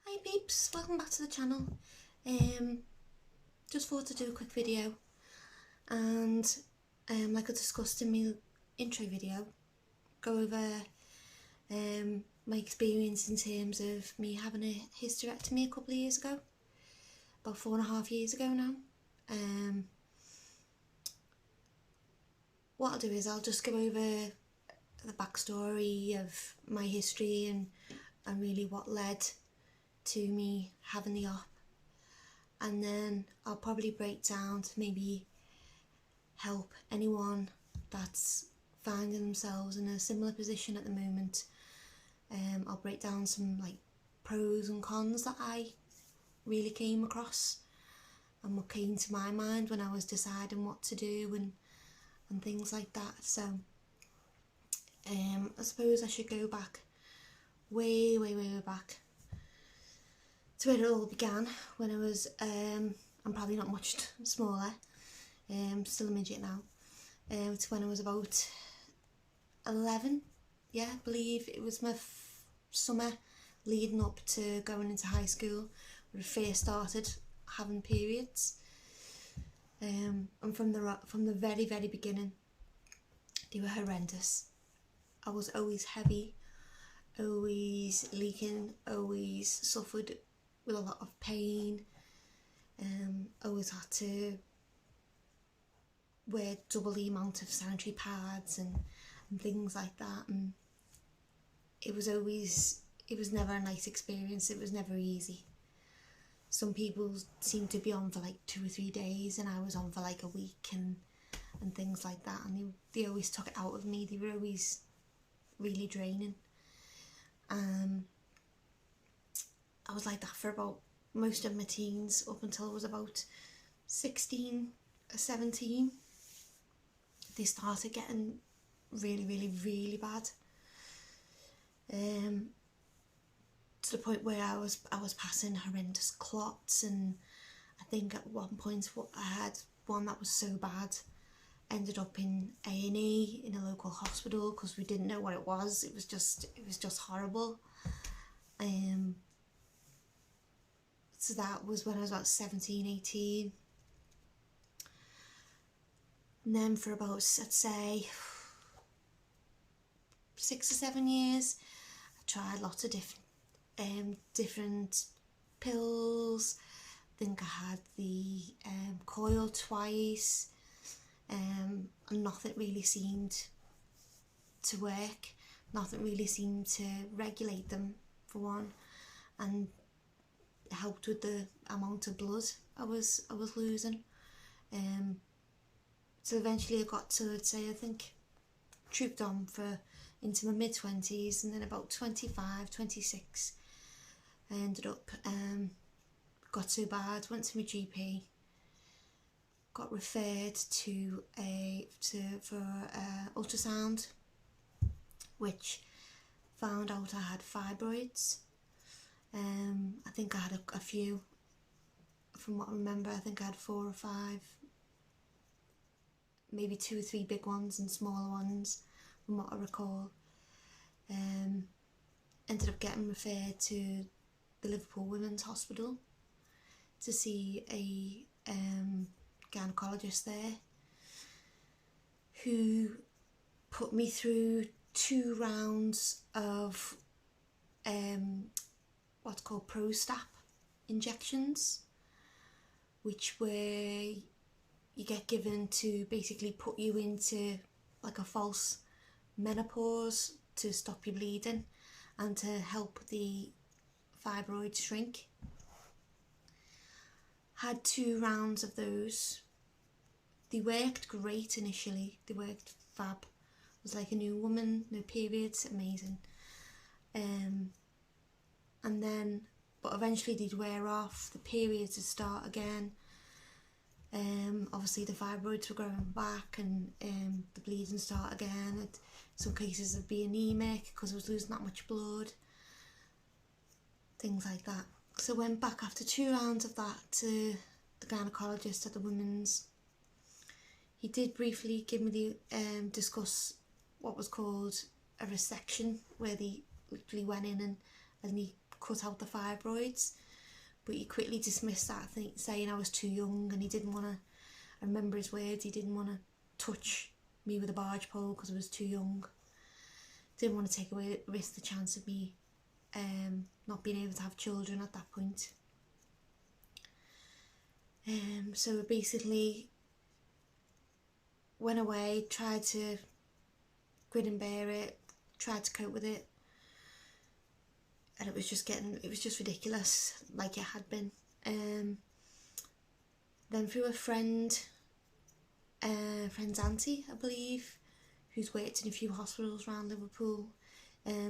Hi peeps, welcome back to the channel. Just thought to do a quick video and like I discussed in my intro video, go over my experience in terms of me having a hysterectomy a couple of years ago, about 4.5 years ago now. What I'll do is I'll just go over the backstory of my history and really what led to me having the op, and then I'll probably break down to maybe help anyone that's finding themselves in a similar position at the moment. I'll break down some like pros and cons that I really came across and what came to my mind when I was deciding what to do and things like that. So I suppose I should go back way back to where it all began, when I was I'm probably not much smaller, still a midget now, to when I was about 11. Yeah, I believe it was my summer leading up to going into high school when I first started having periods, and from the very beginning they were horrendous. I was always heavy, always leaking, always suffered with a lot of pain, always had to wear double the amount of sanitary pads and things like that, and it was never a nice experience. It was never easy. Some people seemed to be on for like 2 or 3 days and I was on for like a week and things like that, and they always took it out of me. They were always really draining. I was like that for about most of my teens, up until I was about 16 or 17. They started getting really bad, to the point where I was passing horrendous clots, and I think at one point I had one that was so bad, ended up in A&E in a local hospital because we didn't know what it was. It was just horrible. So that was when I was about 17, 18. And then for about, I'd say, 6 or 7 years, I tried lots of different pills. I think I had the coil twice, and nothing really seemed to work. Nothing really seemed to regulate them, for one, and it helped with the amount of blood I was losing. So eventually I got to, I'd say, I think, trooped on for into my mid-20s, and then about 25, 26, I ended up, got so bad, went to my GP, got referred to for ultrasound, which found out I had fibroids. I think I had a few, from what I remember. I think I had 4 or 5, maybe 2 or 3 big ones and smaller ones, from what I recall. Ended up getting referred to the Liverpool Women's Hospital to see a gynaecologist there, who put me through 2 rounds of what's called Prostap injections, which were you get given to basically put you into like a false menopause to stop you bleeding and to help the fibroids shrink. Had 2 rounds of those. They worked great initially. They worked fab. I was like a new woman, no periods, amazing. And then, but eventually they'd wear off, the periods would start again. Obviously the fibroids were growing back, and the bleeding start again. In some cases I'd be anemic because I was losing that much blood, things like that. So I went back after 2 rounds of that to the gynaecologist at the women's. He did briefly give me the discuss what was called a resection, where they literally went in and he cut out the fibroids, but he quickly dismissed that, saying I was too young, and he didn't want to, I remember his words, he didn't want to touch me with a barge pole because I was too young. Didn't want to take away, risk the chance of me not being able to have children at that point. So I basically went away, tried to grin and bear it, tried to cope with it, and it was just ridiculous, like it had been. Then through a friend's auntie, I believe, who's worked in a few hospitals around Liverpool,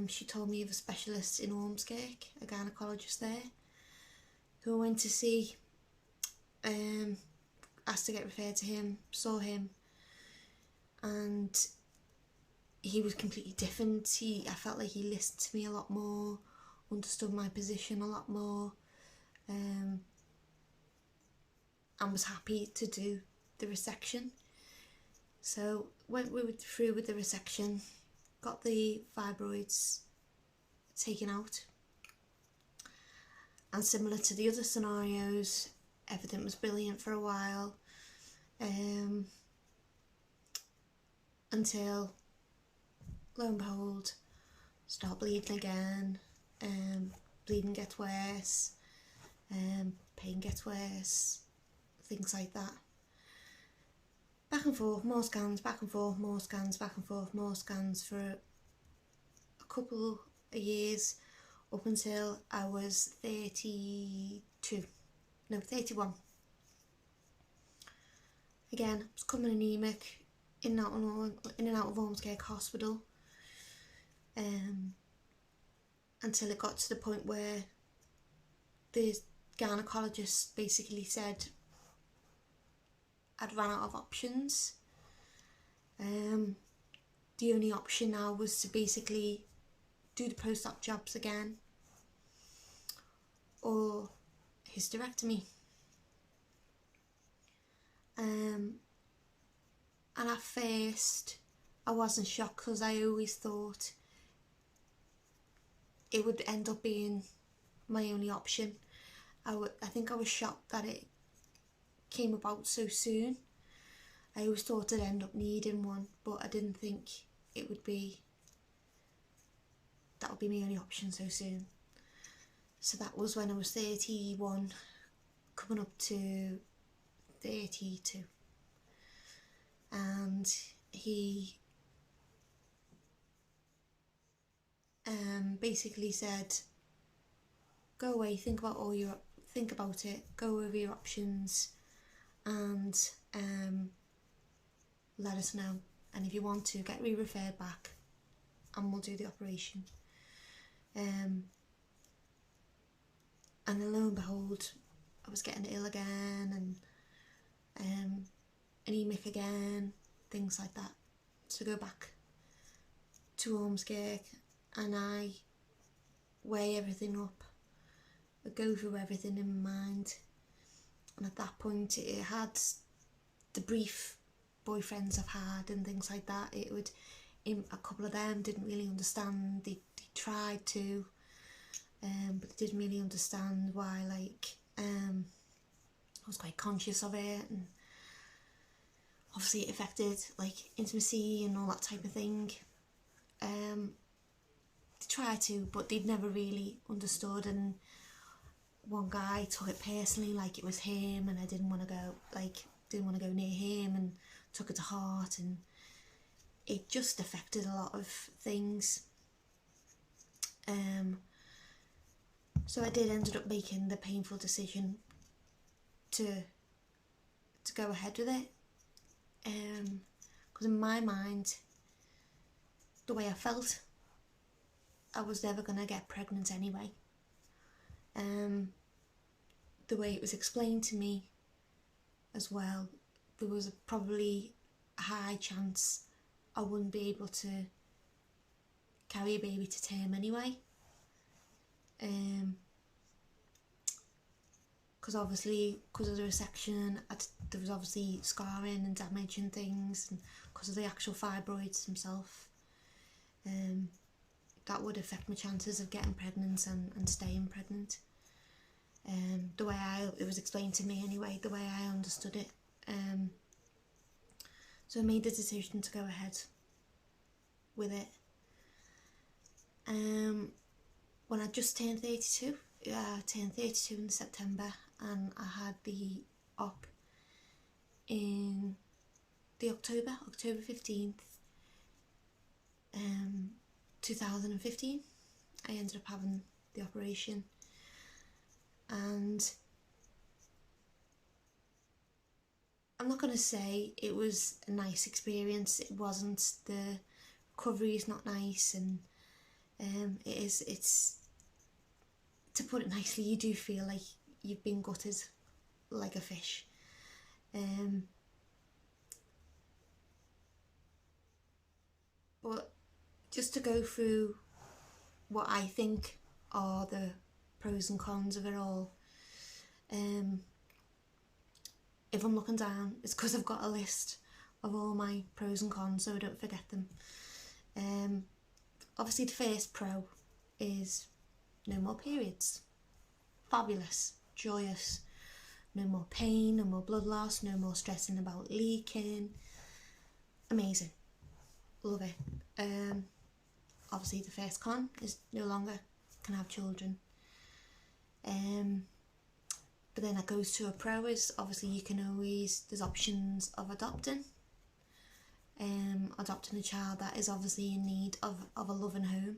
she told me of a specialist in Ormskirk, a gynaecologist there, who I went to see, asked to get referred to him, saw him, and he was completely different. I felt like he listened to me a lot more, understood my position a lot more, and was happy to do the resection. So went through with the resection, got the fibroids taken out, and similar to the other scenarios, everything was brilliant for a while, until, lo and behold, start bleeding again, bleeding gets worse, pain gets worse, things like that. Back and forth, more scans, back and forth, more scans, back and forth, more scans for a couple of years, up until I was 31. Again, I was coming anaemic, in and out of Ormskirk Hospital, until it got to the point where the gynaecologist basically said I'd run out of options. The only option now was to basically do the post-op jobs again, or hysterectomy. And at first I wasn't shocked, because I always thought it would end up being my only option. I think I was shocked that it came about so soon. I always thought I'd end up needing one, but I didn't think that would be my only option so soon. So that was when I was 31, coming up to 32. And he basically said, go away, think about it, go over your options, and let us know. And if you want to, get re-referred back and we'll do the operation. And then lo and behold, I was getting ill again, and anemic again, things like that. So go back to Ormskirk, and I weigh everything up. I go through everything in my mind, and at that point it had the brief boyfriends I've had and things like that. A couple of them didn't really understand. They tried to, but they didn't really understand why. I was quite conscious of it, and obviously it affected intimacy and all that type of thing. They tried to, but they'd never really understood. And one guy took it personally, like it was him, and I didn't want to go near him, and took it to heart, and it just affected a lot of things. So I ended up making the painful decision to go ahead with it, because in my mind, the way I felt, I was never going to get pregnant anyway. The way it was explained to me as well, there was probably a high chance I wouldn't be able to carry a baby to term anyway. Because of the resection, there was obviously scarring and damage and things, and because of the actual fibroids themselves. that would affect my chances of getting pregnant and staying pregnant. The way it was explained to me anyway, the way I understood it. So I made the decision to go ahead with it. When I just turned 32, I turned 32 in September, and I had the op in the October 15th, 2015. I ended up having the operation, and I'm not going to say it was a nice experience. It wasn't. The recovery is not nice, and it's, to put it nicely, you do feel like you've been gutted like a fish. But just to go through what I think are the pros and cons of it all, if I'm looking down, it's because I've got a list of all my pros and cons so I don't forget them. Obviously the first pro is no more periods. Fabulous, joyous, no more pain, no more blood loss, no more stressing about leaking. Amazing, love it. Obviously the first con is no longer can have children. But then that goes to a pro is obviously you can always, there's options of adopting. Adopting a child that is obviously in need of a loving home.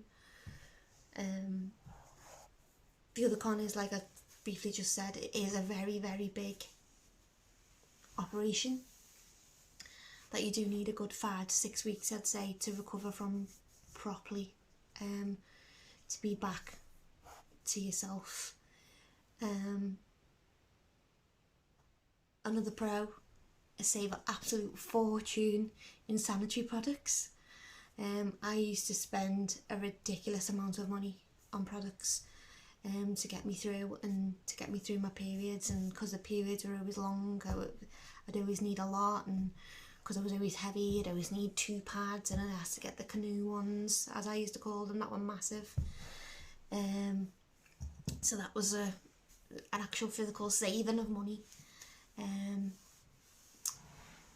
The other con is, like I briefly just said, it is a very, very big operation that you do need a good 5 to 6 weeks, I'd say, to recover from properly, to be back to yourself. Another pro is save an absolute fortune in sanitary products. I used to spend a ridiculous amount of money on products to get me through and to get me through my periods, and because the periods were always long, I'd always need a lot, and because I was always heavy, I'd always need 2 pads, and I had to get the canoe ones, as I used to call them, that were massive. So that was an actual physical saving of money.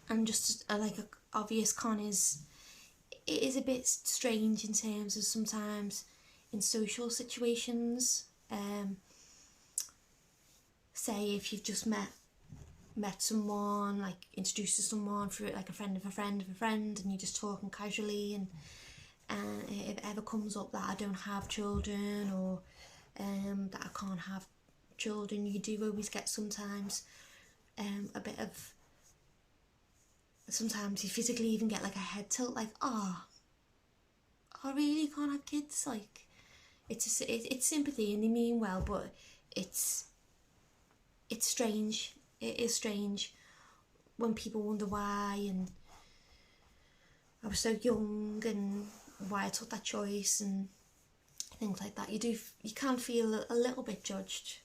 And just like a obvious con is, it is a bit strange in terms of sometimes in social situations. Say if you've just met someone, like introduced to someone through like a friend of a friend of a friend, and you're just talking casually, and if it ever comes up that I don't have children, or that I can't have children, you do always get sometimes a bit of, sometimes you physically even get like a head tilt, like, oh, I really can't have kids. Like, it's sympathy and they mean well, but it's strange. It is strange when people wonder why, and I was so young and why I took that choice and things like that. You can feel a little bit judged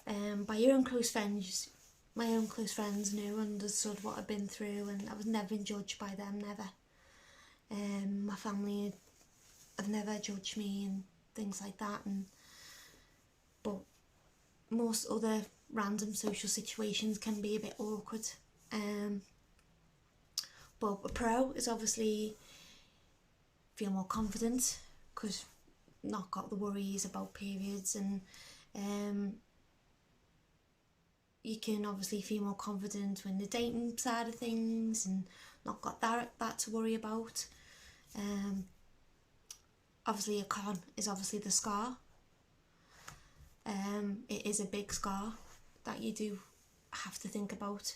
by your own close friends. My own close friends knew and understood what I'd been through, and I was never judged by them, never. My family have never judged me and things like that, but most other random social situations can be a bit awkward. But a pro is obviously feel more confident because not got the worries about periods, and you can obviously feel more confident when the dating side of things and not got that to worry about. Obviously a con is obviously the scar. It is a big scar that you do have to think about.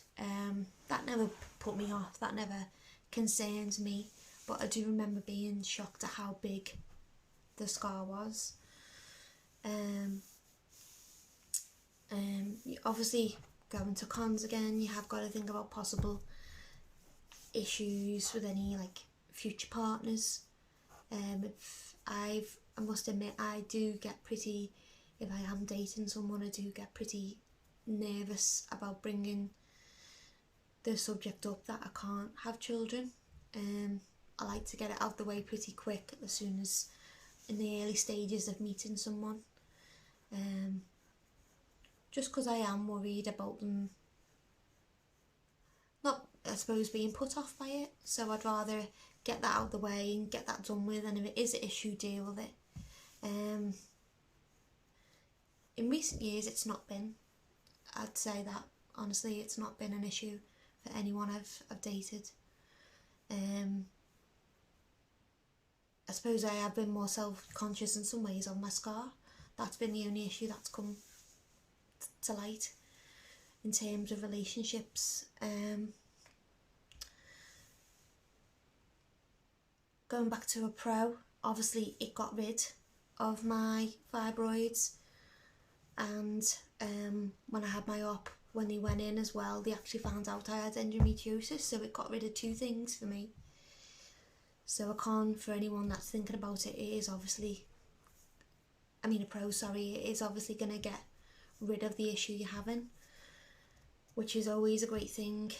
That never put me off, that never concerns me, but I do remember being shocked at how big the scar was. Obviously going to cons again, you have got to think about possible issues with any like future partners. I must admit, I do get pretty, if I am dating someone, I do get pretty nervous about bringing the subject up that I can't have children. I like to get it out the way pretty quick as soon as in the early stages of meeting someone, just because I am worried about them not, I suppose, being put off by it. So I'd rather get that out of the way and get that done with, and if it is an issue, deal with it. In recent years it's not been, I'd say that honestly, it's not been an issue for anyone I've dated. I suppose I have been more self-conscious in some ways of my scar. That's been the only issue that's come to light in terms of relationships. Going back to a pro, obviously it got rid of my fibroids, and when I had my op, when they went in as well, they actually found out I had endometriosis, so it got rid of two things for me. So a con for anyone that's thinking about it, it is obviously, I mean a pro, sorry, it is obviously going to get rid of the issue you're having, which is always a great thing.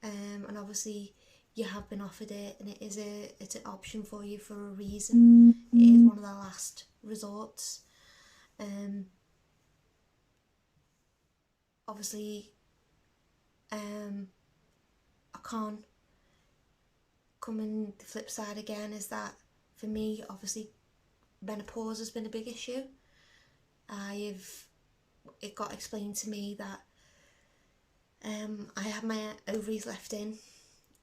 And obviously you have been offered it, and it's an option for you for a reason. It is one of the last resorts. Obviously I can't come in. The flip side again is that for me, obviously menopause has been a big issue. It got explained to me that I had my ovaries left in.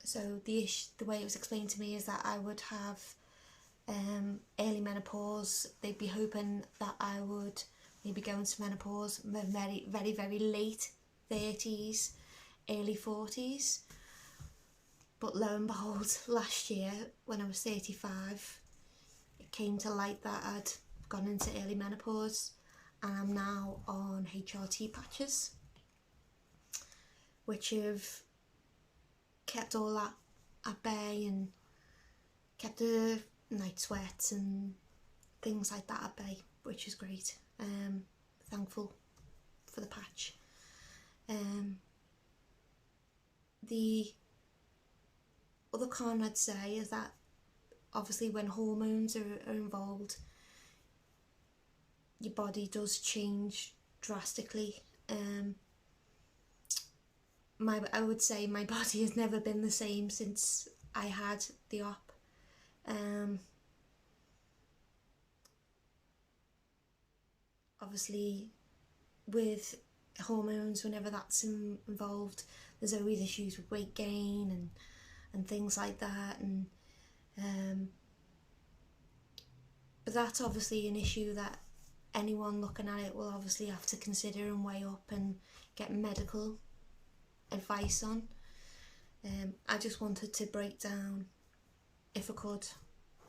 So the way it was explained to me is that I would have early menopause. They'd be hoping that I would maybe go into menopause very, very, very late 30s, early 40s. But lo and behold, last year when I was 35, it came to light that I'd gone into early menopause, and I'm now on HRT patches, which have kept all that at bay and kept the night sweats and things like that at bay, which is great. Thankful for the patch. The other con I'd say is that obviously when hormones are involved, your body does change drastically. I would say my body has never been the same since I had the op. Obviously with hormones, whenever that's involved, there's always issues with weight gain and things like that, and but that's obviously an issue that anyone looking at it will obviously have to consider and weigh up and get medical advice on. I just wanted to break down, if I could,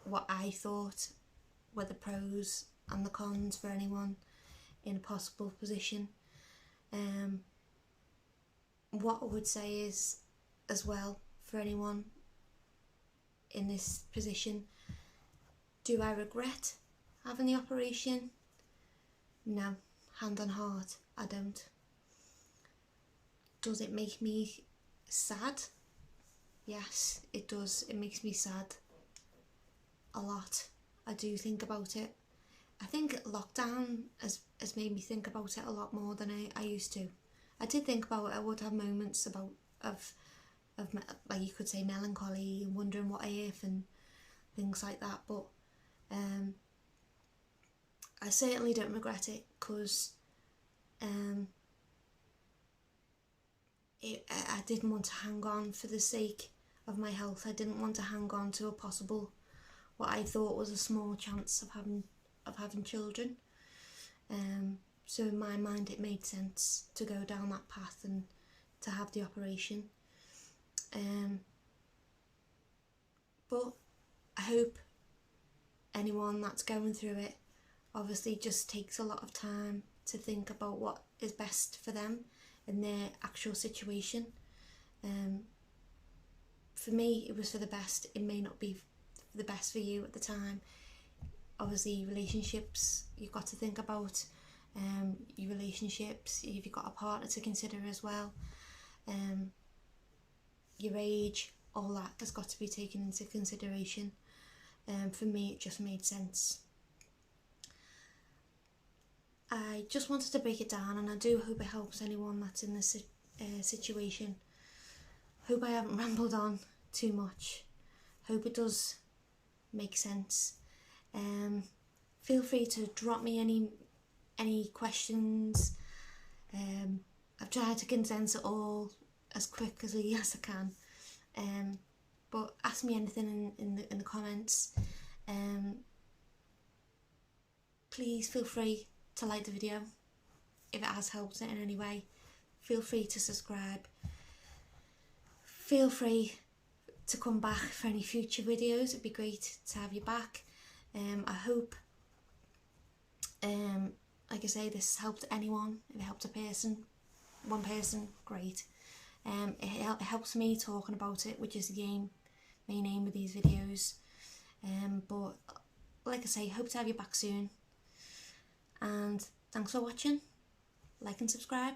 what I thought were the pros and the cons for anyone in a possible position. What I would say is, as well, for anyone in this position, do I regret having the operation? No, hand on heart, I don't. Does it make me sad? Yes, it does. It makes me sad a lot. I do think about it. I think lockdown has made me think about it a lot more than I used to. I did think about it. I would have moments of like you could say melancholy and wondering what if and things like that, but I certainly don't regret it, because I didn't want to hang on for the sake of my health. I didn't want to hang on to a possible, what I thought was a small chance of having children. So in my mind it made sense to go down that path and to have the operation. But I hope anyone that's going through it obviously just takes a lot of time to think about what is best for them in their actual situation. For me, it was for the best. It may not be the best for you at the time. Obviously, relationships, you've got to think about your relationships, if you've got a partner to consider as well. Your age, all that has got to be taken into consideration. For me, it just made sense I just wanted to break it down, and I do hope it helps anyone that's in this situation. Hope I haven't rambled on too much. Hope it does make sense. Feel free to drop me any questions. I've tried to condense it all as quickly as I can. But ask me anything in the comments. Please feel free to like the video if it has helped it in any way. Feel free to subscribe. Feel free to come back for any future videos. It'd be great to have you back. I hope, like I say, this helped anyone. If it helped one person, great. It helps me talking about it, which is the main aim of these videos. But like I say, hope to have you back soon. And thanks for watching. Like and subscribe.